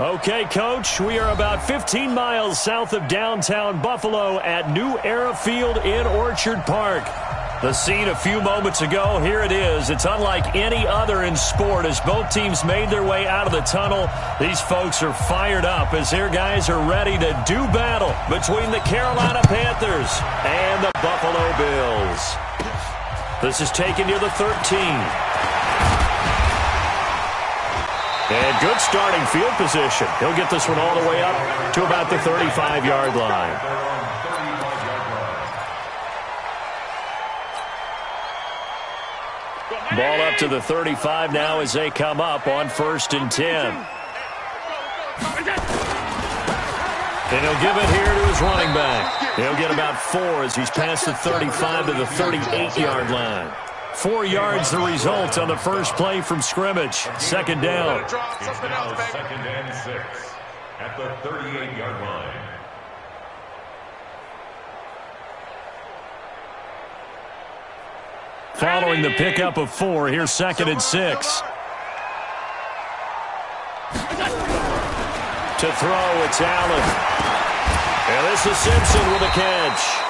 Okay, Coach, we are about 15 miles south of downtown Buffalo at New Era Field in Orchard Park. The scene a few moments ago, here it is. It's unlike any other in sport as both teams made their way out of the tunnel. These folks are fired up as their guys are ready to do battle between the Carolina Panthers and the Buffalo Bills. This is taken near the 13. And good starting field position. He'll get this one all the way up to about the 35-yard line. Ball up to the 35 now as they come up on 1st and 10. And he'll give it here to his running back. He'll get about 4 as he's past the 35 to the 38-yard line. 4 yards the result on the first play from scrimmage. Second down. It's now 2nd and 6 at the 38-yard line. Following the pickup of 4, here's 2nd and 6. To throw, it's Allen. And this is Simpson with a catch.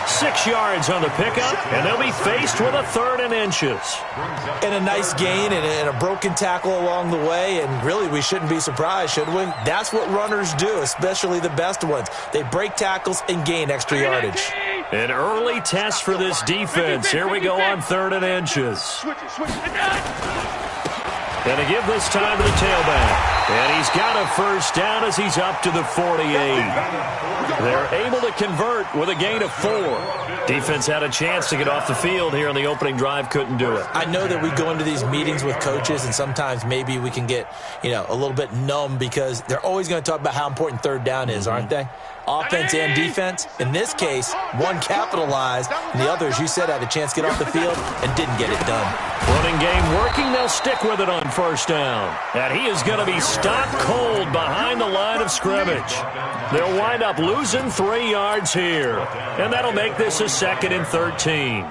6 yards on the pickup, and they'll be faced with a 3rd and inches. And a nice gain and a broken tackle along the way, and really we shouldn't be surprised, should we? That's what runners do, especially the best ones. They break tackles and gain extra yardage. An early test for this defense. Here we go on 3rd and inches. And to give this time to the tailback. And he's got a first down as he's up to the 48. They're able to convert with a gain of 4. Defense had a chance to get off the field here on the opening drive, couldn't do it. I know that we go into these meetings with coaches, and sometimes maybe we can get, a little bit numb because they're always going to talk about how important 3rd down is, aren't they? Offense and defense. In this case, one capitalized, and the other, as you said, had a chance to get off the field and didn't get it done. Running game working. They'll stick with it on 1st down. And he is going to be stopped cold behind the line of scrimmage. They'll wind up losing 3 yards here. And that'll make this a 2nd and 13.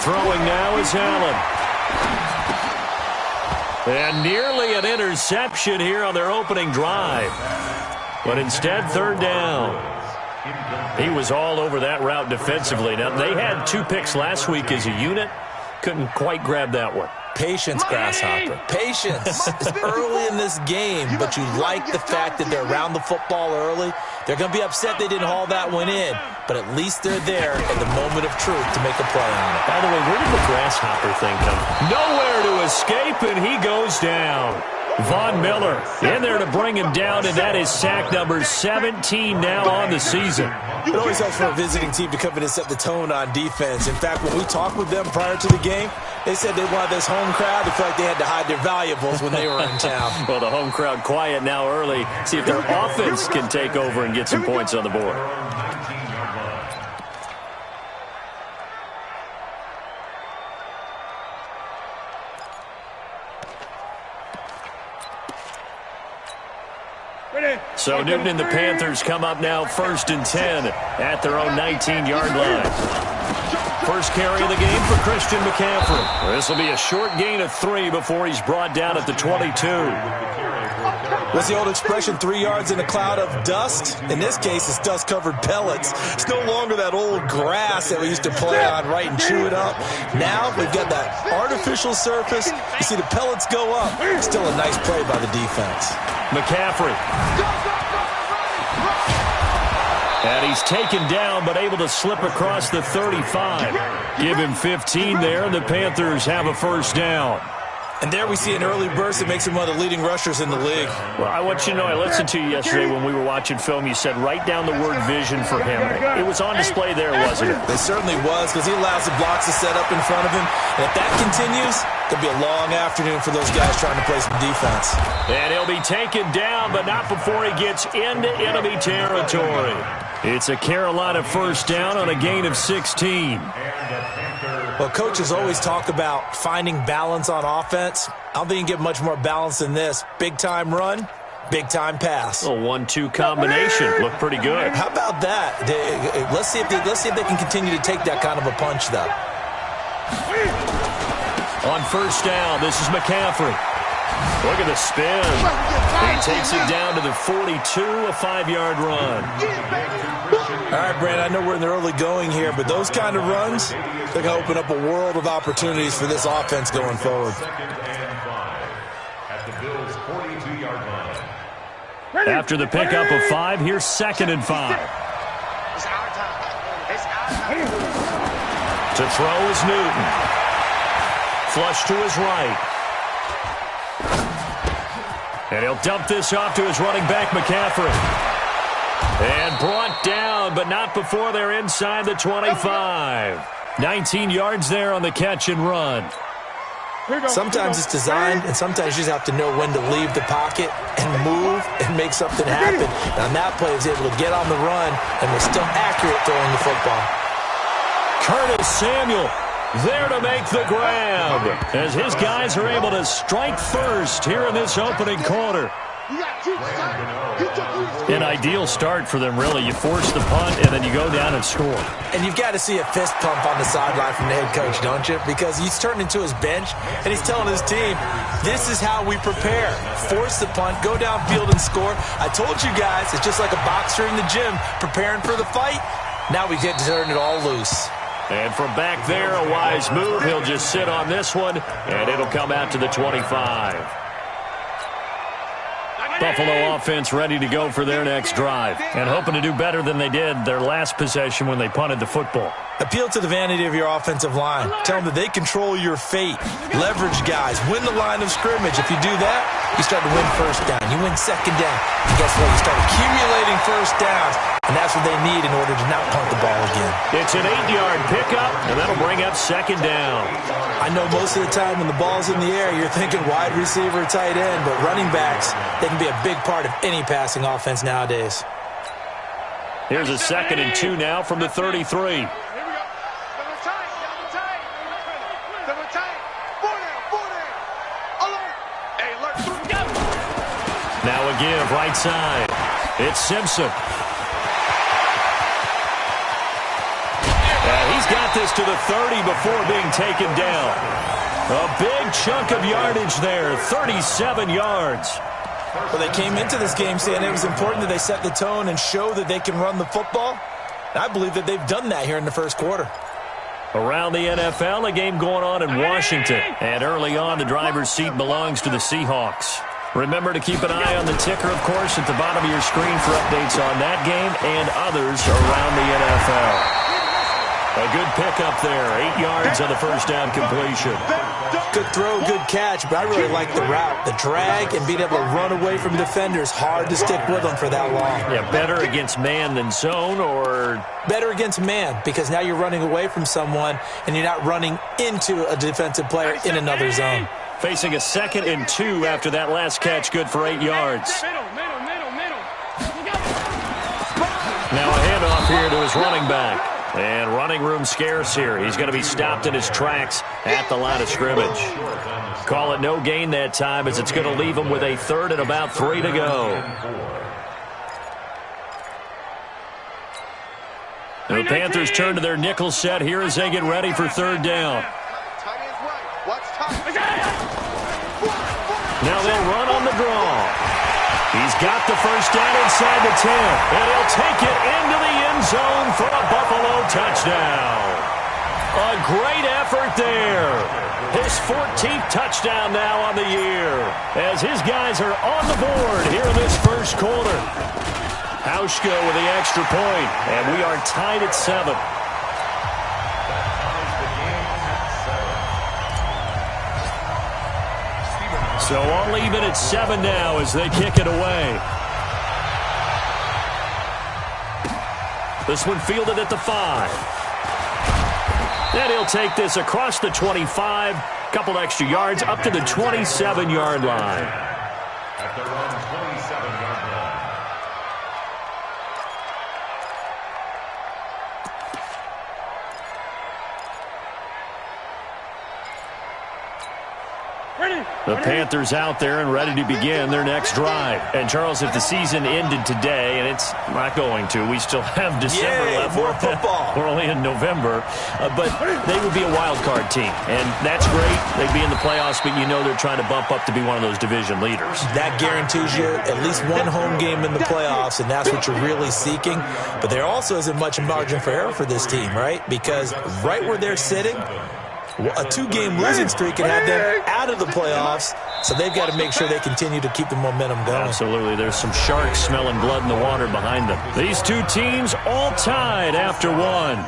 Throwing now is Allen. And nearly an interception here on their opening drive. But instead, 3rd down. He was all over that route defensively. Now, they had 2 picks last week as a unit. Couldn't quite grab that one. Patience, Grasshopper. Patience. It's early in this game, but you like the fact that they're around the football early. They're going to be upset they didn't haul that one in, but at least they're there at the moment of truth to make a play on it. By the way, where did the Grasshopper thing come? Nowhere to escape, and he goes down. Von Miller in there to bring him down, and that is sack number 17 now on the season. It always helps for a visiting team to come in and set the tone on defense. In fact, when we talked with them prior to the game, they said they wanted this home crowd to feel like they had to hide their valuables when they were in town. Well, the home crowd quiet now early. See if their offense can take over and get some points on the board. So Newton and the Panthers come up now 1st and 10 at their own 19-yard line. First carry of the game for Christian McCaffrey. This will be a short gain of 3 before he's brought down at the 22. What's the old expression, 3 yards in a cloud of dust? In this case, it's dust-covered pellets. It's no longer that old grass that we used to play on, right, and chew it up. Now we've got that artificial surface. You see the pellets go up. Still a nice play by the defense. McCaffrey. And he's taken down, but able to slip across the 35. Give him 15 there, and the Panthers have a first down. And there we see an early burst that makes him one of the leading rushers in the league. Well, I want you to know, I listened to you yesterday when we were watching film. You said write down the word vision for him. It was on display there, wasn't it? It certainly was, because he allows the blocks to set up in front of him. And if that continues, it'll be a long afternoon for those guys trying to play some defense. And he'll be taken down, but not before he gets into enemy territory. It's a Carolina first down on a gain of 16. Well, coaches always talk about finding balance on offense. I don't think you can get much more balance than this. Big-time run, Big-time pass. A 1-2 combination. Looked pretty good. How about that? Let's see if they can continue to take that kind of a punch, though. On first down, this is McCaffrey. Look at the spin. He takes it down to the 42, a 5-yard run. All right, Brand, I know we're in the early going here, but those kind of runs, they're going to open up a world of opportunities for this offense going forward. At the Bills' 42-yard line. After the pickup of 5, here's 2nd and 5. To throw is Newton. Flush to his right. And he'll dump this off to his running back, McCaffrey. And brought down, but not before they're inside the 25. 19 yards there on the catch and run. Sometimes it's designed, and sometimes you just have to know when to leave the pocket and move and make something happen. And on that play, he was able to get on the run and was still accurate throwing the football. Curtis Samuel there to make the grab as his guys are able to strike first here in this opening quarter. An ideal start for them, really. You force the punt, and then you go down and score. And you've got to see a fist pump on the sideline from the head coach, don't you? Because he's turned into his bench, and he's telling his team, this is how we prepare. Force the punt, go downfield and score. I told you guys, it's just like a boxer in the gym preparing for the fight. Now we get to turn it all loose. And from back there, a wise move. He'll just sit on this one, and it'll come out to the 25. Buffalo offense ready to go for their next drive and hoping to do better than they did their last possession when they punted the football. Appeal to the vanity of your offensive line. Tell them that they control your fate. Leverage guys. Win the line of scrimmage. If you do that, you start to win first down. You win second down. And guess what? You start accumulating first downs, and that's what they need in order to not punt the ball again. It's an 8-yard pickup, and that'll bring up second down. I know most of the time when the ball's in the air, you're thinking wide receiver, tight end, but running backs, they can be a big part of any passing offense nowadays. Here's a 2nd and 2 now from the 33. Now a give, right side. It's Simpson. And he's got this to the 30 before being taken down. A big chunk of yardage there, 37 yards. Well, they came into this game saying it was important that they set the tone and show that they can run the football. And I believe that they've done that here in the first quarter. Around the NFL, a game going on in Washington. And early on, the driver's seat belongs to the Seahawks. Remember to keep an eye on the ticker, of course, at the bottom of your screen for updates on that game and others around the NFL. A good pickup there, 8 yards on the first down completion. Good throw, good catch, but I really like the route. The drag and being able to run away from defenders, hard to stick with them for that long. Yeah, better against man than zone, or? Better against man, because now you're running away from someone and you're not running into a defensive player in another zone. Facing a 2nd and 2 after that last catch, good for 8 yards. Now a handoff here to his running back. And running room scarce here. He's going to be stopped in his tracks at the line of scrimmage. Call it no gain that time as it's going to leave him with a 3rd and about 3 to go. The Panthers turn to their nickel set here as they get ready for 3rd down. Now they'll run on the draw. He's got the first down inside the 10, and he'll take it into the end zone for a Buffalo touchdown. A great effort there. His 14th touchdown now on the year as his guys are on the board here in this first quarter. Hauschka with the extra point, and we are tied at 7. So all even at 7 now as they kick it away. This one fielded at the 5. And he'll take this across the 25. Couple extra yards up to the 27-yard line. At their own 27-yard line. The Panthers out there and ready to begin their next drive. And, Charles, if the season ended today, and it's not going to, we still have December left. More football. We're only in November. But they would be a wild card team. And that's great. They'd be in the playoffs, but you know they're trying to bump up to be one of those division leaders. That guarantees you at least one home game in the playoffs, and that's what you're really seeking. But there also isn't much margin for error for this team, right? Because right where they're sitting, a 2-game losing streak can have them out of the playoffs, so they've got to make sure they continue to keep the momentum going. Absolutely. There's some sharks smelling blood in the water behind them. These two teams all tied after one.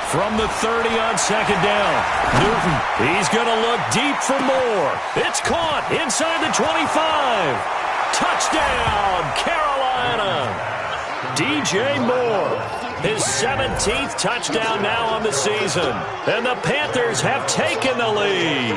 From the 30 on second down, Newton, he's going to look deep for more. It's caught inside the 25. Touchdown, Carolina. DJ Moore, his 17th touchdown now on the season. And the Panthers have taken the lead.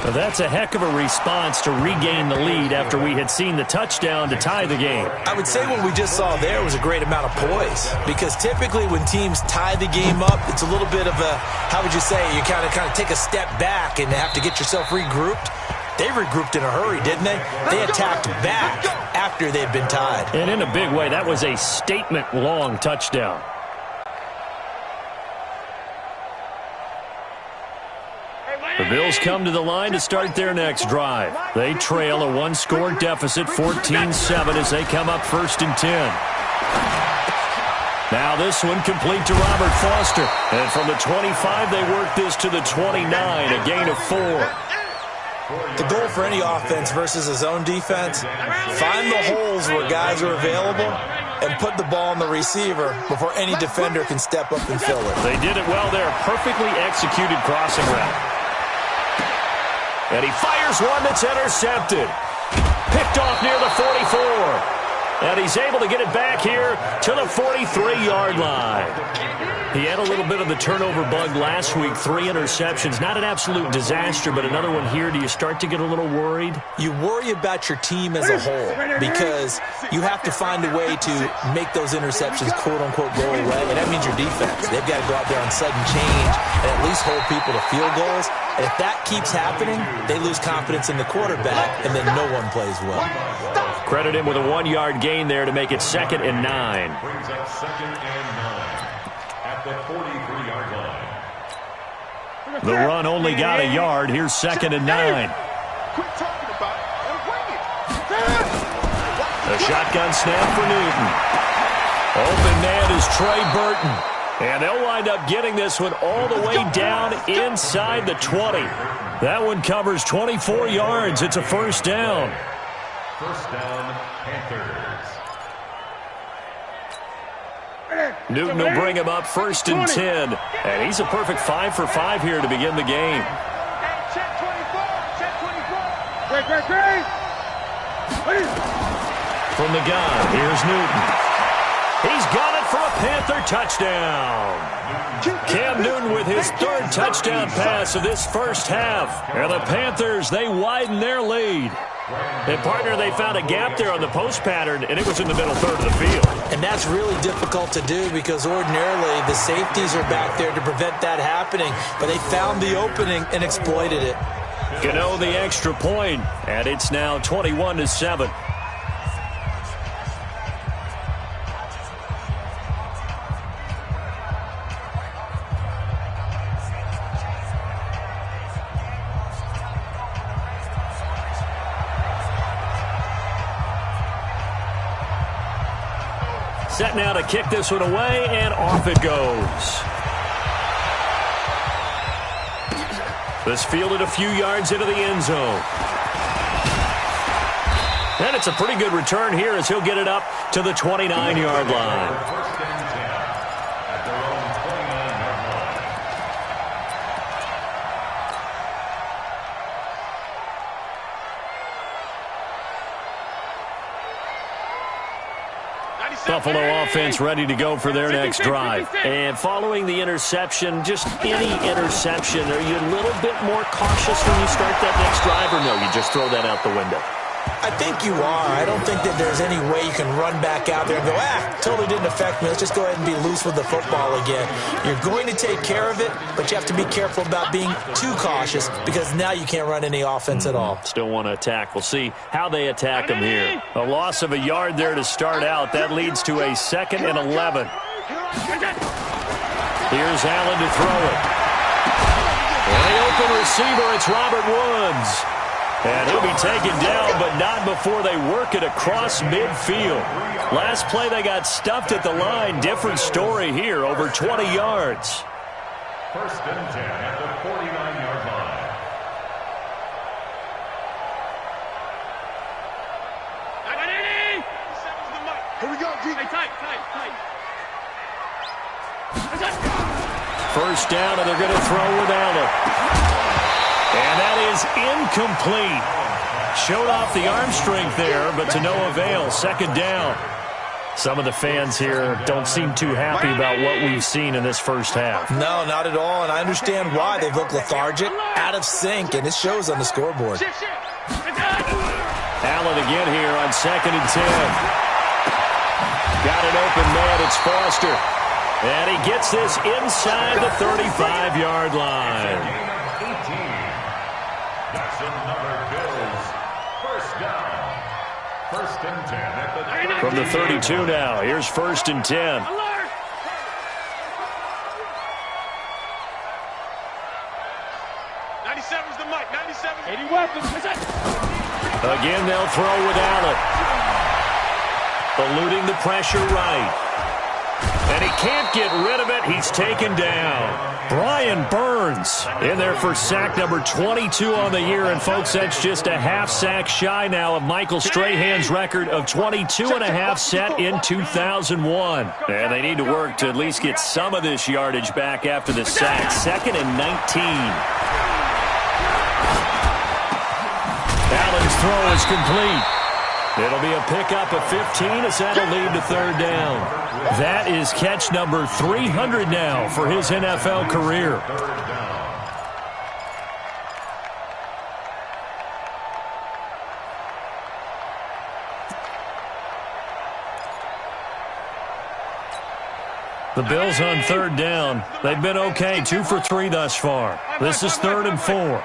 That's a heck of a response to regain the lead after we had seen the touchdown to tie the game. I would say what we just saw there was a great amount of poise, because typically when teams tie the game up, it's a little bit of a, how would you say, you kind of take a step back and have to get yourself regrouped. They regrouped in a hurry, didn't they? They attacked back after they'd been tied. And in a big way, that was a statement-long touchdown. The Bills come to the line to start their next drive. They trail a one-score deficit, 14-7, as they come up 1st and 10. Now this one complete to Robert Foster. And from the 25, they work this to the 29, a gain of 4. The goal for any offense versus a zone defense, find the holes where guys are available and put the ball on the receiver before any defender can step up and fill it. They did it well there. Perfectly executed crossing route. And he fires one that's intercepted. Picked off near the 44. And he's able to get it back here to the 43-yard line. He had a little bit of the turnover bug last week, 3 interceptions. Not an absolute disaster, but another one here. Do you start to get a little worried? You worry about your team as a whole, because you have to find a way to make those interceptions quote-unquote go away, and that means your defense. They've got to go out there on sudden change and at least hold people to field goals. And if that keeps happening, they lose confidence in the quarterback, and then no one plays well. Credit him with a 1-yard gain there to make it 2nd and 9. Brings up 2nd and 9 at the 43-yard line. The run only got a yard. Here's 2nd and 9. Quit talking about it and bring it. A shotgun snap for Newton. Open man is Trey Burton. And they'll wind up getting this one all the way down inside the 20. That one covers 24 yards. It's a 1st down. 1st down, Panthers. Newton will bring him up 1st and 10. And he's a perfect 5 for 5 here to begin the game. Check 24. Check 24. Great. From the gun, here's Newton. He's got it for a Panther touchdown. Cam Newton with his 3rd touchdown pass of this first half. And the Panthers, they widen their lead. And, partner, they found a gap there on the post pattern, and it was in the middle 3rd of the field. And that's really difficult to do, because ordinarily the safeties are back there to prevent that happening. But they found the opening and exploited it. Gano the extra point, and it's now 21-7. Set now to kick this one away, and off it goes. This fielded a few yards into the end zone. And it's a pretty good return here as he'll get it up to the 29-yard line. Buffalo offense ready to go for their next drive. And following the interception, just any interception, are you a little bit more cautious when you start that next drive, or no, you just throw that out the window? I think you are. I don't think that there's any way you can run back out there and go, totally didn't affect me. Let's just go ahead and be loose with the football again. You're going to take care of it, but you have to be careful about being too cautious because now you can't run any offense at all. Still want to attack. We'll see how they attack them here. A loss of a yard there to start out. That leads to a 2nd and 11. Here's Allen to throw it. And the open receiver, it's Robert Woods. And he'll be taken down, but not before they work it across midfield. Last play, they got stuffed at the line. Different story here, over 20 yards. 1st and 10 at the 49-yard line. Here we go, G. Tight. 1st down, and they're going to throw with Allen. And that is incomplete. Showed off the arm strength there, but to no avail. 2nd down. Some of the fans here don't seem too happy about what we've seen in this first half. No, not at all, and I understand why. They look lethargic, out of sync, and it shows on the scoreboard. Allen again here on 2nd and 10. Got an open man. It's Foster. And he gets this inside the 35-yard line. From the 32 now, here's 1st and 10. 97's the mic. 97. 80 weapons. Again, they'll throw with Allen. Eluding the pressure right. And he can't get rid of it. He's taken down. Brian Burns in there for sack number 22 on the year. And, folks, that's just a half sack shy now of Michael Strahan's record of 22.5 set in 2001. And they need to work to at least get some of this yardage back after the sack. 2nd and 19. Allen's throw is complete. It'll be a pickup of 15 as that'll lead to 3rd down. That is catch number 300 now for his NFL career. The Bills on 3rd down. They've been okay, 2 for 3 thus far. This is 3rd and 4.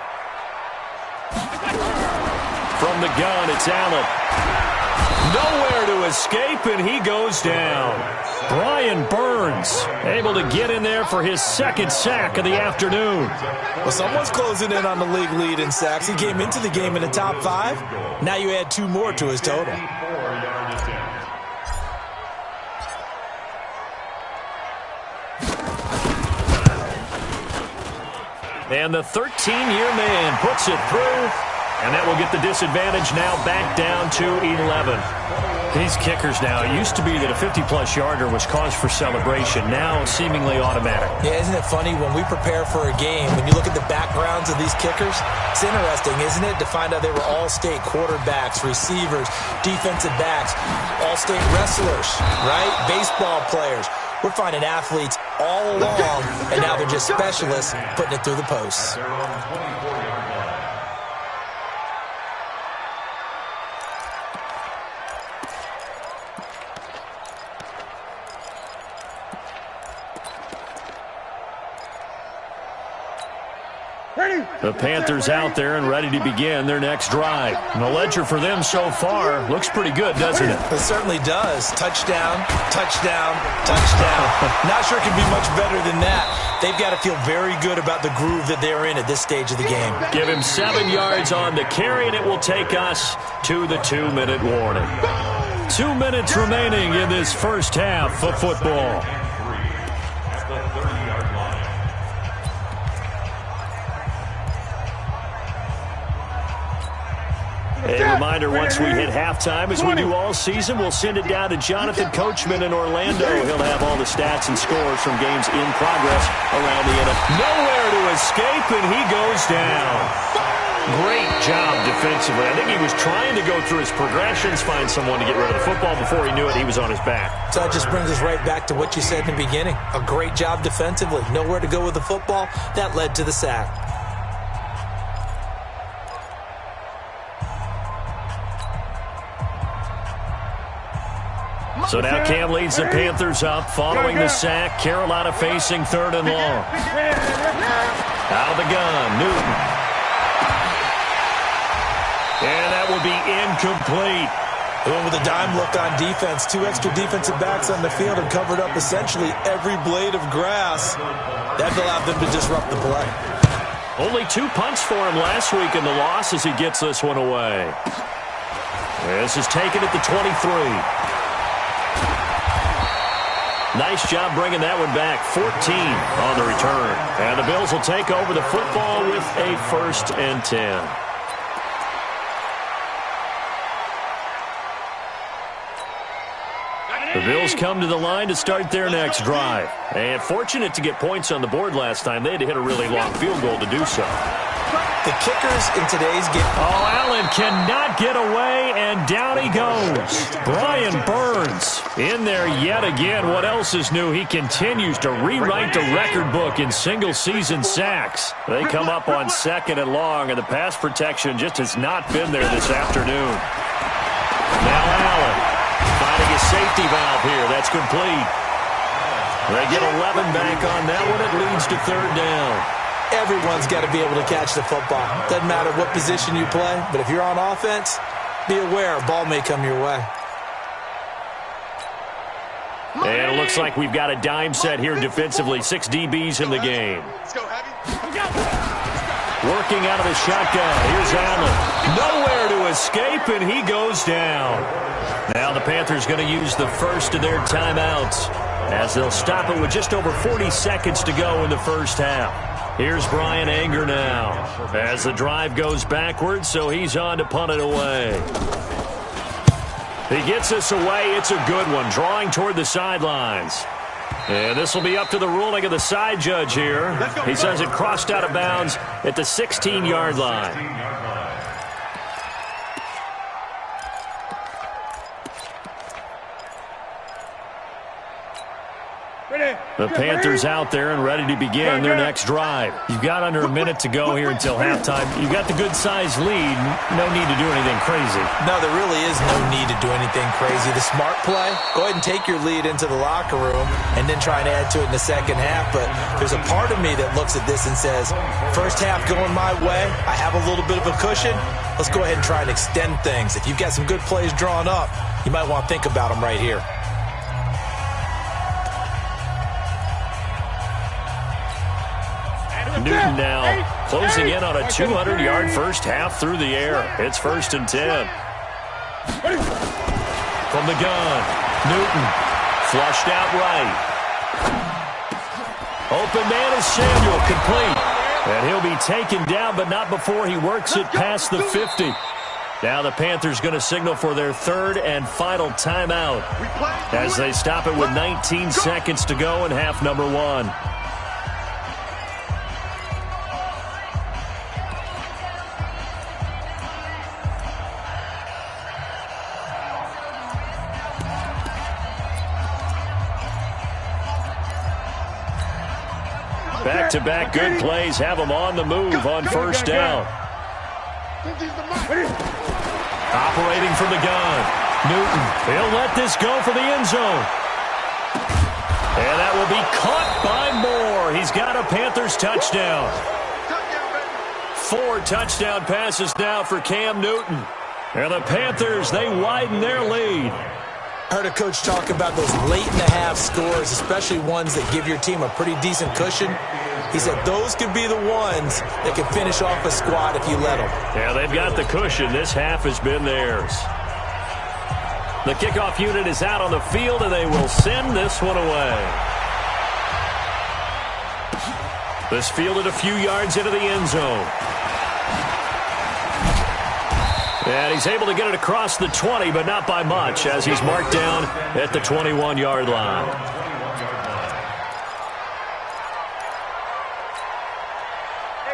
From the gun, it's Allen. Nowhere to escape, and he goes down. Brian Burns able to get in there for his 2nd sack of the afternoon. Well, someone's closing in on the league lead in sacks. He came into the game in the top 5. Now you add 2 more to his total. And the 13-year man puts it through. And that will get the disadvantage now back down to 11. These kickers now, it used to be that a 50-plus yarder was cause for celebration. Now seemingly automatic. Yeah, isn't it funny when we prepare for a game, when you look at the backgrounds of these kickers, it's interesting, isn't it, to find out they were all-state quarterbacks, receivers, defensive backs, all-state wrestlers, right? Baseball players. We're finding athletes all along, and now they're just specialists putting it through the posts. The Panthers out there and ready to begin their next drive. And the ledger for them so far looks pretty good, doesn't it? It certainly does. Touchdown, touchdown, touchdown. Not sure it can be much better than that. They've got to feel very good about the groove that they're in at this stage of the game. Give him 7 yards on the carry, and it will take us to the 2-minute warning. 2 minutes remaining in this first half of football. A reminder, once we hit halftime, as we do all season, we'll send it down to Jonathan Coachman in Orlando. He'll have all the stats and scores from games in progress around the NFL. Nowhere to escape, and he goes down. Great job defensively. I think he was trying to go through his progressions, find someone to get rid of the football. Before he knew it, he was on his back. So that just brings us right back to what you said in the beginning. A great job defensively. Nowhere to go with the football. That led to the sack. So now Cam leads the Panthers up following the sack. Carolina facing 3rd and long. Out of the gun, Newton. And that will be incomplete. They went with a dime look on defense. 2 extra defensive backs on the field and covered up essentially every blade of grass. That allowed them to disrupt the play. Only 2 punts for him last week in the loss as he gets this one away. This is taken at the 23. Nice job bringing that one back. 14 on the return. And the Bills will take over the football with a 1st and 10. The Bills come to the line to start their next drive. And fortunate to get points on the board last time. They had to hit a really long field goal to do so. The kickers in today's game. Oh, Allen cannot get away, and down he goes. Brian Burns in there yet again. What else is new? He continues to rewrite the record book in single-season sacks. They come up on 2nd and long, and the pass protection just has not been there this afternoon. Now Allen. Finding a safety valve here. That's complete. They get 11 back on that one. It leads to 3rd down. Everyone's got to be able to catch the football. Doesn't matter what position you play, but if you're on offense, be aware a ball may come your way. And it looks like we've got a dime set here defensively. 6 DBs in the game. Working out of the shotgun. Here's Allen. Nowhere to escape, and he goes down. Now the Panthers going to use the first of their timeouts as they'll stop it with just over 40 seconds to go in the first half. Here's Brian Anger now as the drive goes backwards, so he's on to punt it away. He gets this away. It's a good one, drawing toward the sidelines. And this will be up to the ruling of the side judge here. He says it crossed out of bounds at the 16-yard line. The Panthers out there and ready to begin their next drive. You've got under a minute to go here until halftime. You've got the good-sized lead. No need to do anything crazy. No, there really is no need to do anything crazy. The smart play, go ahead and take your lead into the locker room and then try and add to it in the second half. But there's a part of me that looks at this and says, first half going my way, I have a little bit of a cushion. Let's go ahead and try and extend things. If you've got some good plays drawn up, you might want to think about them right here. Newton now closing in on a 200-yard first half through the air. It's 1st and 10. From the gun, Newton flushed out right. Open man is Samuel, complete. And he'll be taken down, but not before he works it past the 50. Now the Panthers going to signal for their 3rd and final timeout as they stop it with 19 seconds to go in half number 1. Back-to-back good plays have them on the move on 1st down. Operating from the gun. Newton, he'll let this go for the end zone. And that will be caught by Moore. He's got a Panthers touchdown. 4 touchdown passes now for Cam Newton. And the Panthers, they widen their lead. I heard a coach talk about those late-in-the-half scores, especially ones that give your team a pretty decent cushion. He said those could be the ones that can finish off a squad if you let them. Yeah, they've got the cushion. This half has been theirs. The kickoff unit is out on the field, and they will send this one away. This fielded a few yards into the end zone. And he's able to get it across the 20, but not by much, as he's marked down at the 21-yard line.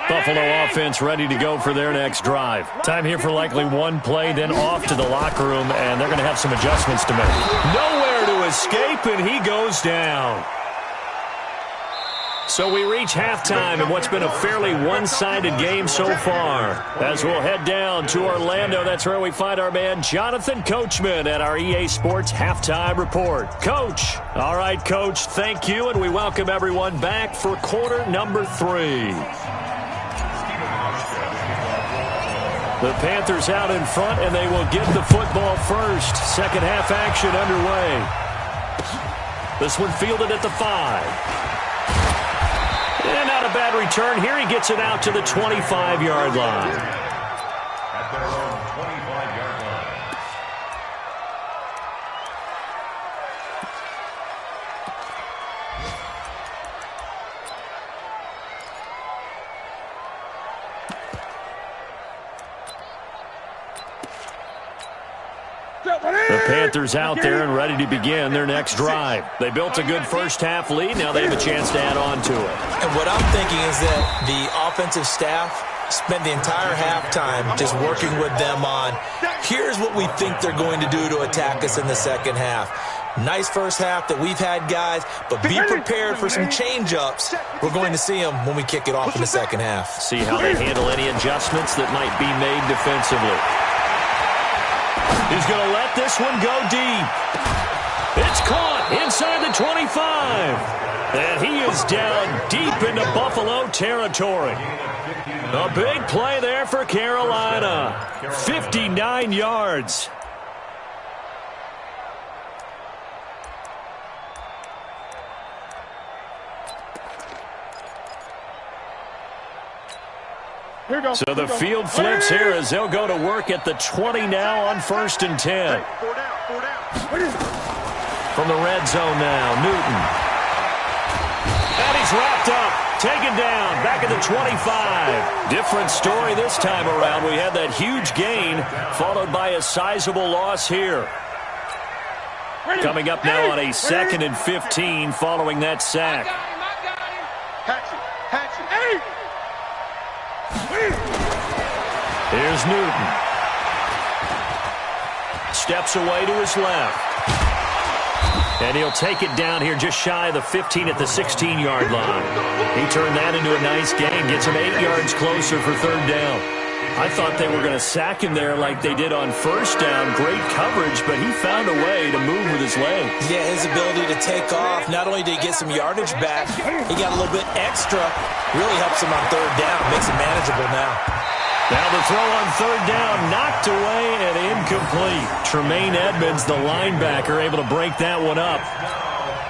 Buffalo offense ready to go for their next drive. Time here for likely one play, then off to the locker room, and they're going to have some adjustments to make. Nowhere to escape, and he goes down. So we reach halftime in what's been a fairly one-sided game so far. As we'll head down to Orlando, that's where we find our man Jonathan Coachman at our EA Sports Halftime Report. Coach. All right, Coach, thank you, and we welcome everyone back for quarter number 3. The Panthers out in front, and they will get the football first. Second half action underway. This one fielded at the 5. And not a bad return. Here he gets it out to the 25-yard line. At their own 25-yard line. The Panthers out there and ready to begin their next drive. They built a good first-half lead. Now they have a chance to add on to it. And what I'm thinking is that the offensive staff spent the entire halftime just working with them on, here's what we think they're going to do to attack us in the second half. Nice first half that we've had, guys, but be prepared for some change-ups. We're going to see them when we kick it off in the second half. See how they handle any adjustments that might be made defensively. He's going to let this one go deep. It's caught inside the 25. And he is down deep into Buffalo territory. A big play there for Carolina. 59 yards. So the field flips here as they'll go to work at the 20 now on 1st and 10. From the red zone now, Newton. And he's wrapped up, taken down, back at the 25. Different story this time around. We had that huge gain, followed by a sizable loss here. Coming up now on a 2nd and 15 following that sack. Here's Newton. Steps away to his left. And he'll take it down here just shy of the 15 at the 16-yard line. He turned that into a nice gain. Gets him 8 yards closer for 3rd down. I thought they were going to sack him there like they did on 1st down. Great coverage, but he found a way to move with his legs. Yeah, his ability to take off. Not only did he get some yardage back, he got a little bit extra. Really helps him on 3rd down. Makes it manageable now. Now the throw on 3rd down, knocked away and incomplete. Tremaine Edmonds, the linebacker, able to break that one up.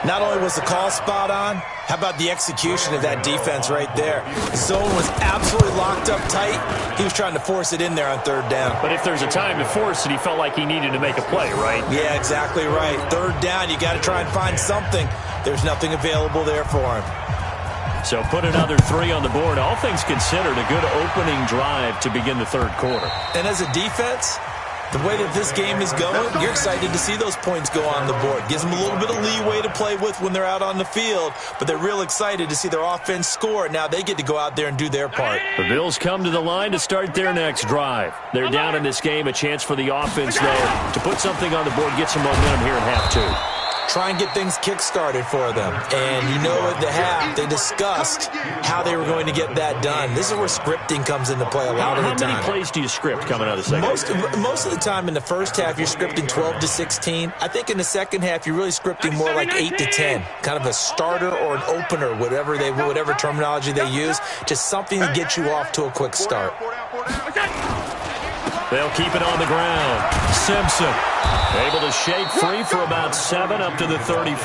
Not only was the call spot on, how about the execution of that defense right there? The zone was absolutely locked up tight. He was trying to force it in there on 3rd down. But if there's a time to force it, he felt like he needed to make a play, right? Yeah, exactly right. 3rd down, you got to try and find something. There's nothing available there for him. So put another 3 on the board. All things considered, a good opening drive to begin the 3rd quarter. And as a defense, the way that this game is going, you're excited to see those points go on the board. Gives them a little bit of leeway to play with when they're out on the field, but they're real excited to see their offense score. Now they get to go out there and do their part. The Bills come to the line to start their next drive. They're down in this game. A chance for the offense, though, to put something on the board, get some momentum here in half 2. Try and get things kick-started for them. And you know at the half, they discussed how they were going to get that done. This is where scripting comes into play a lot of the time. How many plays do you script coming out of the second half? Most of the time in the first half, you're scripting 12 to 16. I think in the second half, you're really scripting more like 8 to 10. Kind of a starter or an opener, whatever terminology they use. Just something to get you off to a quick start. They'll keep it on the ground. Simpson able to shake free for about 7 up to the 35.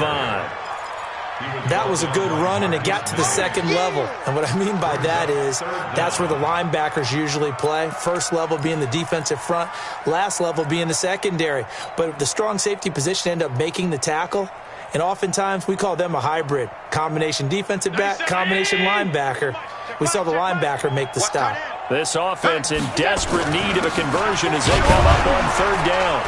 That was a good run, and it got to the second level. And what I mean by that is that's where the linebackers usually play. First level being the defensive front, last level being the secondary. But the strong safety position ended up making the tackle. And oftentimes we call them a hybrid. Combination defensive back, combination linebacker. We saw the linebacker make the stop. This offense in desperate need of a conversion as they come up on 3rd down.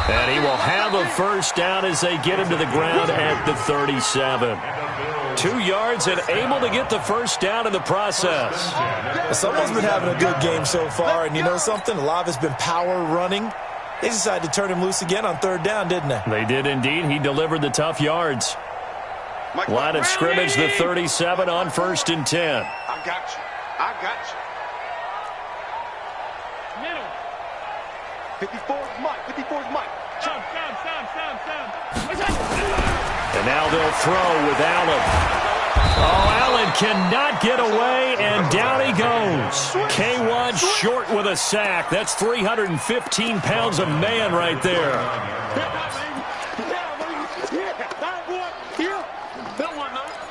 And he will have a 1st down as they get him to the ground at the 37. 2 yards and able to get the first down in the process. Well, someone's been having a good game so far, and you know something? A lot of it's been power running. They decided to turn him loose again on 3rd down, didn't they? They did indeed. He delivered the tough yards. Line of scrimmage, the 37 on 1st and 10. I got you. I got you. Middle. 54's Mike. 54's Mike. Sound. And now they'll throw with Allen. Oh, Allen cannot get away, and down he goes. K1 short with a sack. That's 315 pounds of man right there.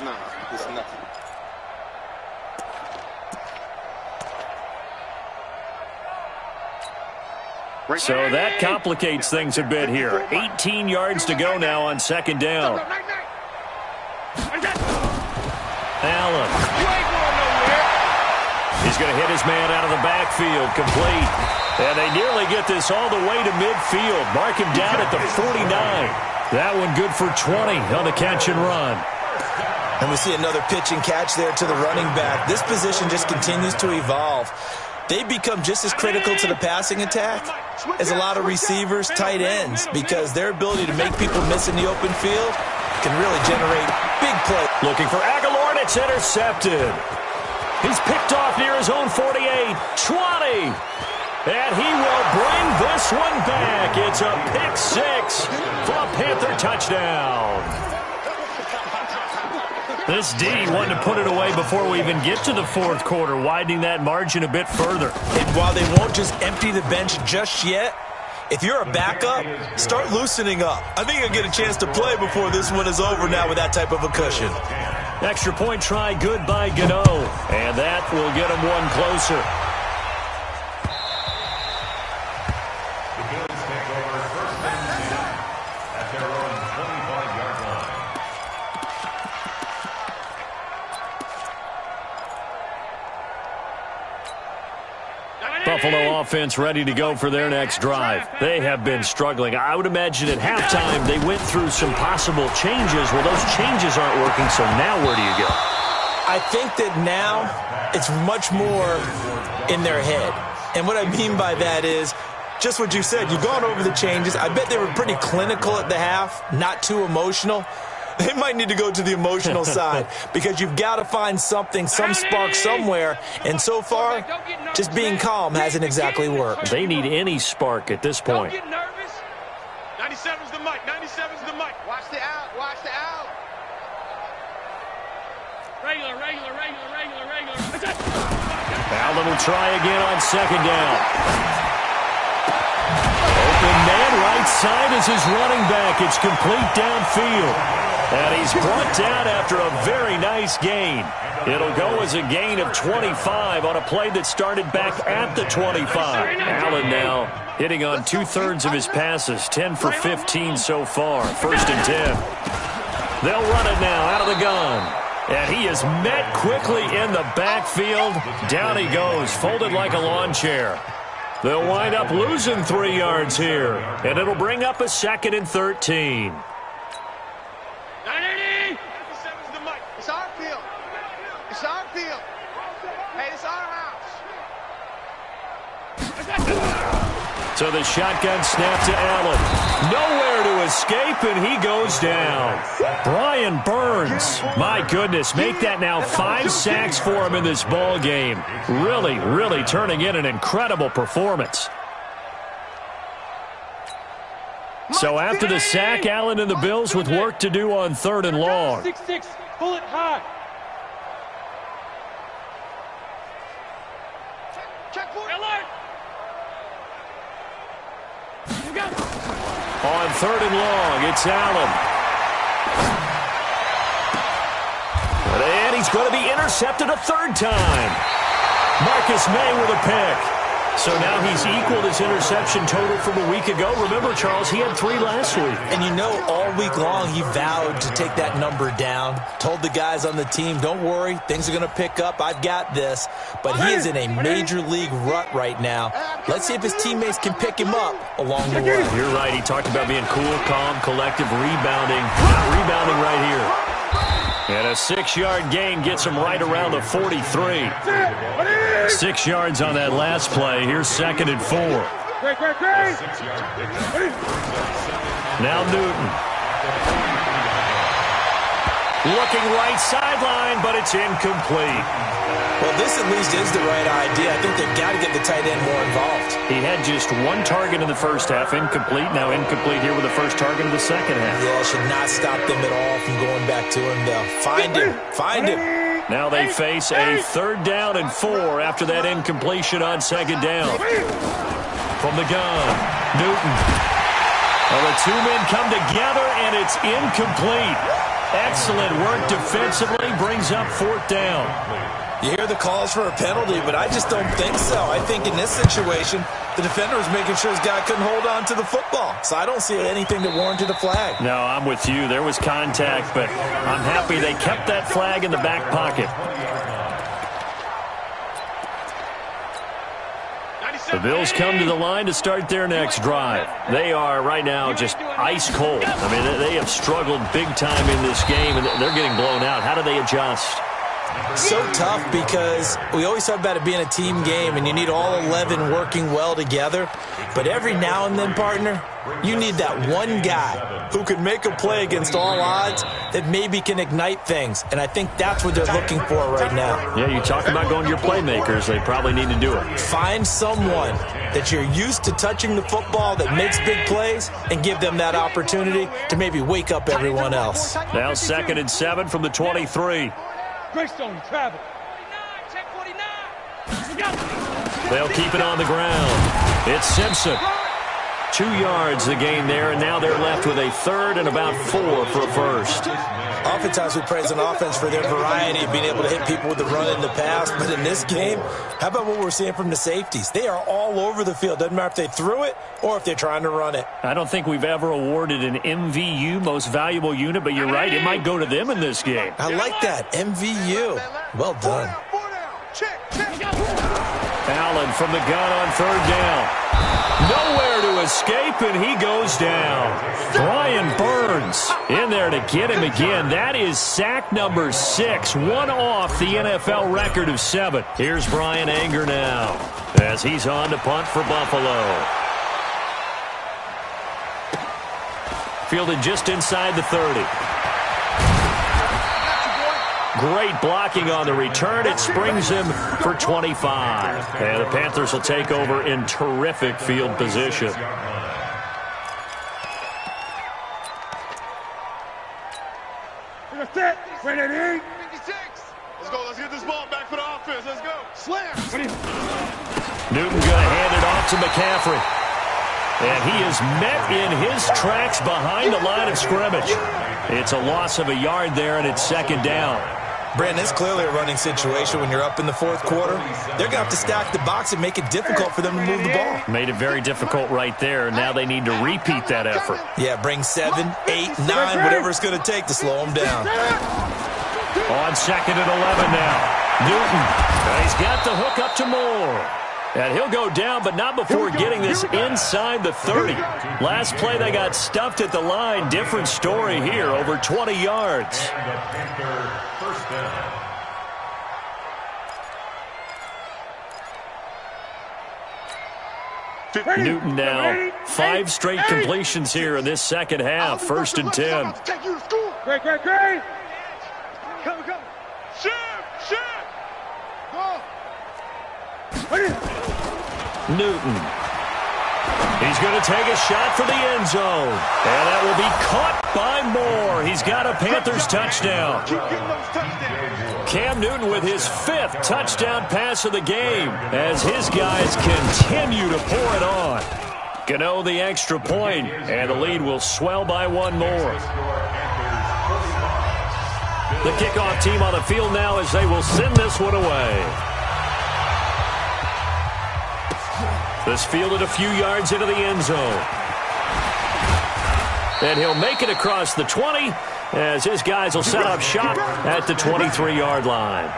No, it's nothing. So that complicates things a bit here. 18 yards to go now on 2nd down. Allen. He's going to hit his man out of the backfield, complete. And they nearly get this all the way to midfield. Mark him down at the 49. That one good for 20 on the catch and run. And we see another pitch and catch there to the running back. This position just continues to evolve. They become just as critical to the passing attack as a lot of receivers, tight ends, because their ability to make people miss in the open field can really generate big plays. Looking for Aguilar, and it's intercepted. He's picked off near his own 48, 20. And he will bring this one back. It's a pick 6 for a Panther touchdown. This D wanted to put it away before we even get to the 4th quarter, widening that margin a bit further. And while they won't just empty the bench just yet, if you're a backup, start loosening up. I think you'll get a chance to play before this one is over now with that type of a cushion. Extra point try good by Gano, and that will get him one closer. The Bills take over 1st and 10 at their own 25-yard line. Buffalo offense ready to go for their next drive. They have been struggling. I would imagine at halftime they went through some possible changes. Well, those changes aren't working, so now where do you go? I think that now it's much more in their head. And what I mean by that is just what you said. You've gone over the changes. I bet they were pretty clinical at the half, not too emotional. They might need to go to the emotional side because you've got to find something, some spark somewhere. And so far, just being calm hasn't exactly worked. They need any spark at this point. Don't get nervous. 97's the mic. 97's the mic. Watch the out. Watch the out. Regular. Allen will try again on 2nd down. Open man right side is his running back. It's complete downfield. And he's brought down after a very nice gain. It'll go as a gain of 25 on a play that started back at the 25. Allen now hitting on 2/3 of his passes, 10 for 15 so far. 1st and 10. They'll run it now out of the gun. And he is met quickly in the backfield. Down he goes, folded like a lawn chair. They'll wind up losing 3 yards here. And it'll bring up a 2nd and 13. It's our field. It's our field. Hey, it's our house. So the shotgun snap to Allen. Nowhere to escape, and he goes down. Brian Burns, my goodness, make that now 5 sacks for him in this ball game. Really turning in an incredible performance. So after the sack, Allen and the Bills with work to do on 3rd and long. 6-6, pull it high. Check for it. On 3rd and long, it's Allen. And he's going to be intercepted a 3rd time. Marcus May with a pick. So now he's equaled his interception total from a week ago. Remember, Charles, he had 3 last week. And you know, all week long he vowed to take that number down. Told the guys on the team, don't worry, things are going to pick up. I've got this. But he is in a major league rut right now. Let's see if his teammates can pick him up along the way. You're right. He talked about being cool, calm, collective, rebounding. Not rebounding right here. And a 6-yard gain gets him right around the 43. 6 yards on that last play. Here's 2nd and 4. Now Newton. Looking right sideline, but it's incomplete. Well, this at least is the right idea. I think they've got to get the tight end more involved. He had just 1 target in the first half, incomplete. Now incomplete here with the first target of the second half. Yeah, should not stop them at all from going back to him, though. Find him. Find him. Now they face a 3rd down and 4 after that incompletion on 2nd down. From the gun, Newton. Well, the 2 men come together, and it's incomplete. Excellent work defensively, brings up 4th down. You hear the calls for a penalty, but I just don't think so. I think in this situation, the defender was making sure his guy couldn't hold on to the football. So I don't see anything that warranted a flag. No, I'm with you. There was contact, but I'm happy they kept that flag in the back pocket. The Bills come to the line to start their next drive. They are right now just ice cold. I mean, they have struggled big time in this game, and they're getting blown out. How do they adjust? So tough because we always talk about it being a team game and you need all 11 working well together. But every now and then, partner, you need that one guy who can make a play against all odds that maybe can ignite things. And I think that's what they're looking for right now. Yeah, you talk about going to your playmakers. They probably need to do it. Find someone that you're used to touching the football that makes big plays and give them that opportunity to maybe wake up everyone else. Now 2nd and 7 from the 23. Greystone, travel. They'll keep it on the ground. It's Simpson. 2 yards the gain there, and now they're left with a 3rd and about 4 for a first. Oftentimes we praise an offense for their variety of being able to hit people with the run in the pass, but in this game, how about what we're seeing from the safeties? They are all over the field. Doesn't matter if they threw it or if they're trying to run it. I don't think we've ever awarded an MVU, most valuable unit, but you're right, it might go to them in this game. I like that, MVU. Well done. Allen from the gun on 3rd down. Nowhere to escape, and he goes down. Brian Burns in there to get him again. That is sack number 6, one off the NFL record of 7. Here's Brian Anger now as he's on to punt for Buffalo. Fielded just inside the 30. Great blocking on the return. It springs him for 25. And the Panthers will take over in terrific field position. Let's go. Let's get this ball back for the offense. Let's go. Slam. Newton going to hand it off to McCaffrey. And he is met in his tracks behind the line of scrimmage. It's a loss of a yard there, and it's 2nd down. Brandon, it's clearly a running situation when you're up in the 4th quarter. They're going to have to stack the box and make it difficult for them to move the ball. Made it very difficult right there. Now they need to repeat that effort. Yeah, bring 7, 8, 9, whatever it's going to take to slow them down. On 2nd and 11 now. Newton. He's got the hook up to Moore. And he'll go down, but not before getting this inside the 30. Last play, they got stuffed at the line. Different story here, over 20 yards. Newton now, 5 straight completions here in this second half. 1st and 10. Great. Come. Shift. Go. Newton. He's going to take a shot for the end zone. And that will be caught by Moore. He's got a Panthers touchdown. Keep getting those touchdowns. Cam Newton with his 5th touchdown pass of the game as his guys continue to pour it on. Gano the extra point, and the lead will swell by 1 more. The kickoff team on the field now as they will send this one away. This fielded a few yards into the end zone. And he'll make it across the 20 as his guys will set up shop at the 23-yard line.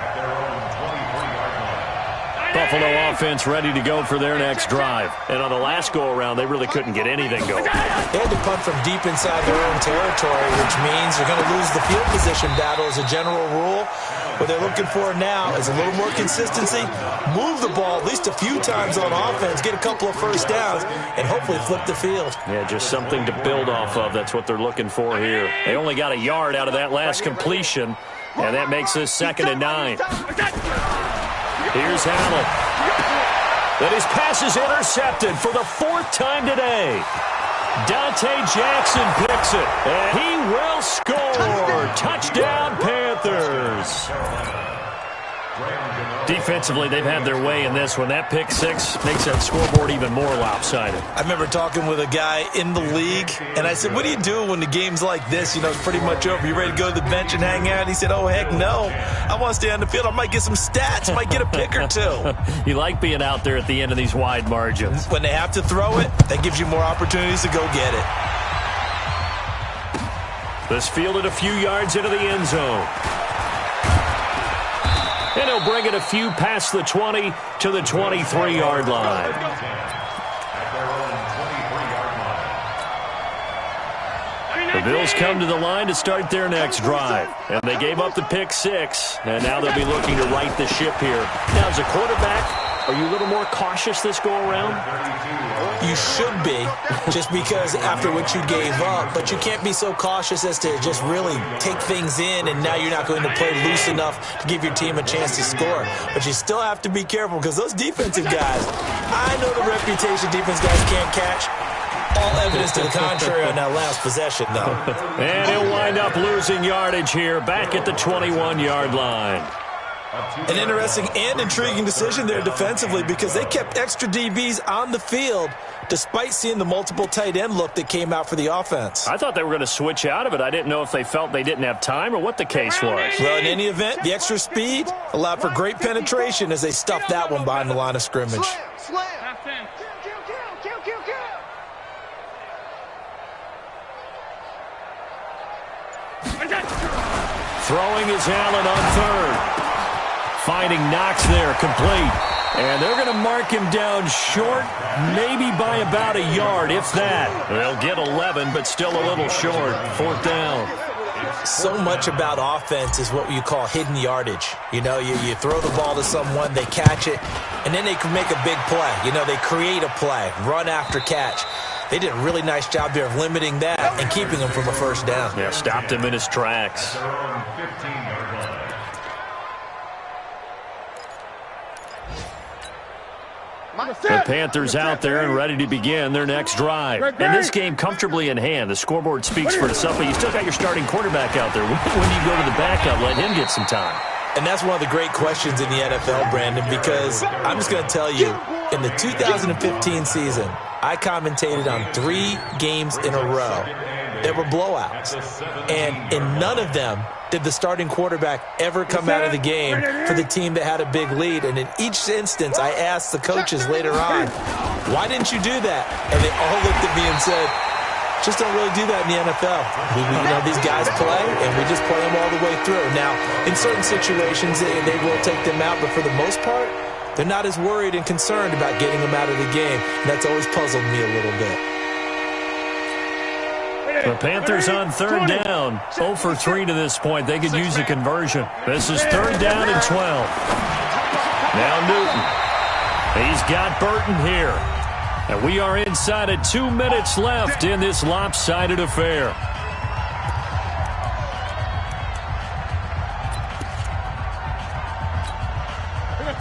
Buffalo offense ready to go for their next drive. And on the last go-around, they really couldn't get anything going. They had to punt from deep inside their own territory, which means they're going to lose the field position battle as a general rule. What they're looking for now is a little more consistency, move the ball at least a few times on offense, get a couple of first downs, and hopefully flip the field. Yeah, just something to build off of. That's what they're looking for here. They only got a yard out of that last completion, and that makes this 2nd and 9. Here's Allen. And his pass is intercepted for the 4th time today. Dante Jackson picks it, and he will score. Touchdown, Panthers. Defensively, they've had their way in this one. That pick six makes that scoreboard even more lopsided. I remember talking with a guy in the league, and I said, what do you do when the game's like this? You know, it's pretty much over. You ready to go to the bench and hang out? He said, oh, heck no. I want to stay on the field. I might get some stats. Might get a pick or two. You like being out there at the end of these wide margins. When they have to throw it, that gives you more opportunities to go get it. This fielded a few yards into the end zone. And he'll bring it a few past the 20 to the 23-yard line. The Bills come to the line to start their next drive. And they gave up the pick six. And now they'll be looking to right the ship here. Now, as a quarterback, are you a little more cautious this go-around? You should be, just because after what you gave up. But you can't be so cautious as to just really take things in, and now you're not going to play loose enough to give your team a chance to score. But you still have to be careful, because those defensive guys, I know the reputation defense guys can't catch. All evidence to the contrary on that last possession, though. And he'll wind up losing yardage here, back at the 21-yard line. An interesting and intriguing decision there defensively, because they kept extra DBs on the field despite seeing the multiple tight end look that came out for the offense. I thought they were going to switch out of it. I didn't know if they felt they didn't have time or what the case was. Well, in any event, the extra speed allowed for great penetration as they stuffed that one behind the line of scrimmage. Throwing is Allen on third. Finding Knox there, complete. And they're going to mark him down short, maybe by about a yard, if that. They'll get 11, but still a little short. 4th down. So much about offense is what you call hidden yardage. You know, you throw the ball to someone, they catch it, and then they can make a big play. You know, they create a play, run after catch. They did a really nice job there of limiting that and keeping him from a first down. Yeah, stopped him in his tracks. The Panthers out there and ready to begin their next drive. And this game comfortably in hand. The scoreboard speaks for itself, but you still got your starting quarterback out there. When do you go to the backup, let him get some time? And that's one of the great questions in the NFL, Brandon, because I'm just going to tell you, in the 2015 season, I commentated on 3 games in a row. There were blowouts. And in none of them did the starting quarterback ever come out of the game for the team that had a big lead. And in each instance, I asked the coaches later on, why didn't you do that? And they all looked at me and said, just don't really do that in the NFL. You know, these guys play, and we just play them all the way through. Now, in certain situations, they will take them out, but for the most part, they're not as worried and concerned about getting them out of the game. And that's always puzzled me a little bit. The Panthers on 3rd down. 0 for 3 to this point. They could use a conversion. This is 3rd down and 12. Now Newton. He's got Burton here. And we are inside of 2 minutes left in this lopsided affair.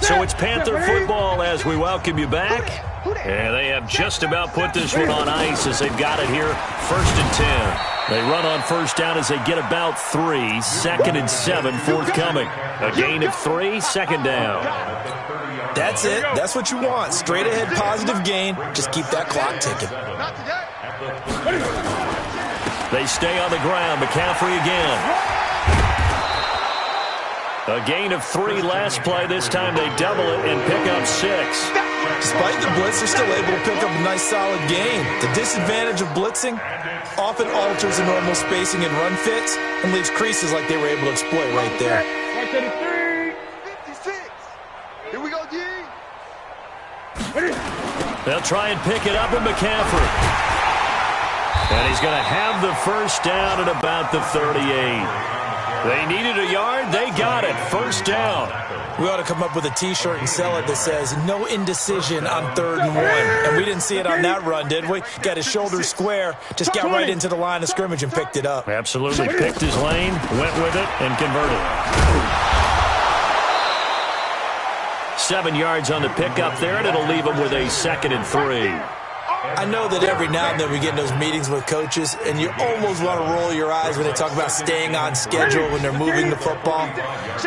So it's Panther football as we welcome you back. And they have just about put this one on ice as they've got it here. 1st and 10. They run on first down as they get about 3. 2nd and 7 forthcoming. A gain of 3, 2nd down. That's it. That's what you want. Straight ahead positive gain. Just keep that clock ticking. They stay on the ground. McCaffrey again. A gain of 3 last play. This time they double it and pick up 6. Despite the blitz, they're still able to pick up a nice solid gain. The disadvantage of blitzing often alters the normal spacing and run fits and leaves creases like they were able to exploit right there. 56. Here we go, D. They'll try and pick it up with McCaffrey. And he's going to have the first down at about the 38. They needed a yard. They got it. First down. We ought to come up with a T-shirt and sell it that says, no indecision on 3rd and 1. And we didn't see it on that run, did we? Got his shoulders square, just got right into the line of scrimmage and picked it up. Absolutely. Picked his lane, went with it, and converted. 7 yards on the pickup there, and it'll leave him with a 2nd and 3. I know that every now and then we get in those meetings with coaches, and you almost want to roll your eyes when they talk about staying on schedule when they're moving the football.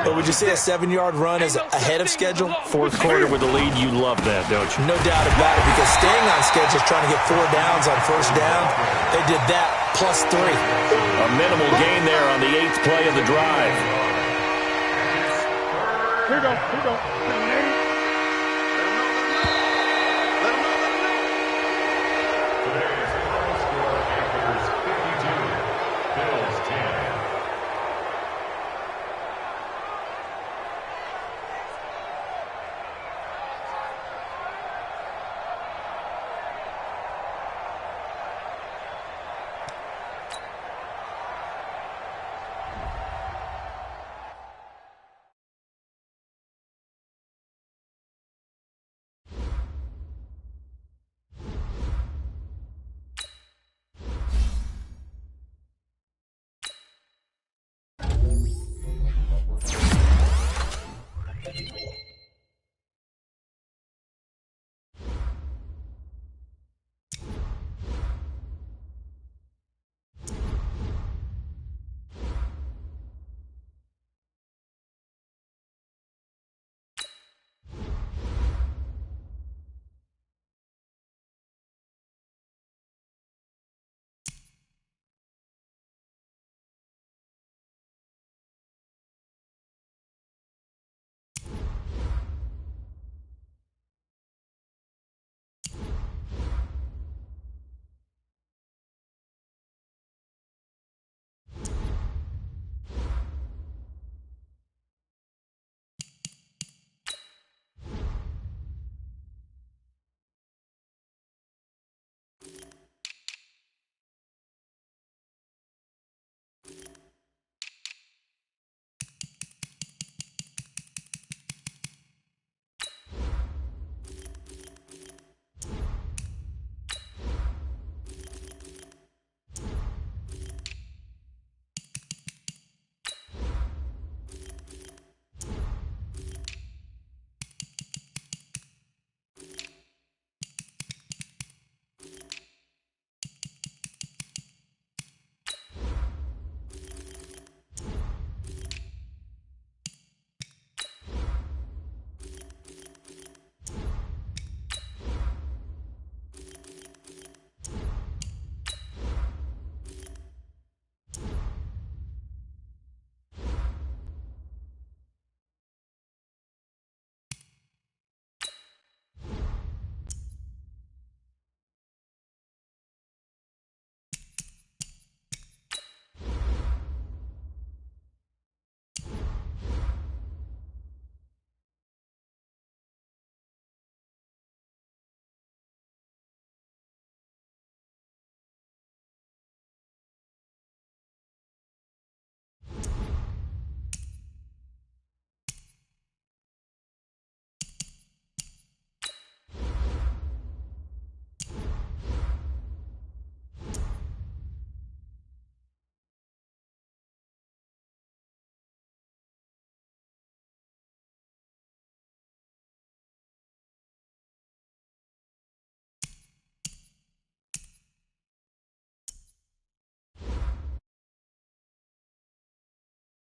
But would you say a 7-yard run is ahead of schedule? 4th quarter with the lead, you love that, don't you? No doubt about it, because staying on schedule is trying to get 4 downs on first down. They did that plus 3. A minimal gain there on the 8th play of the drive. Here we go. Here we go. Today,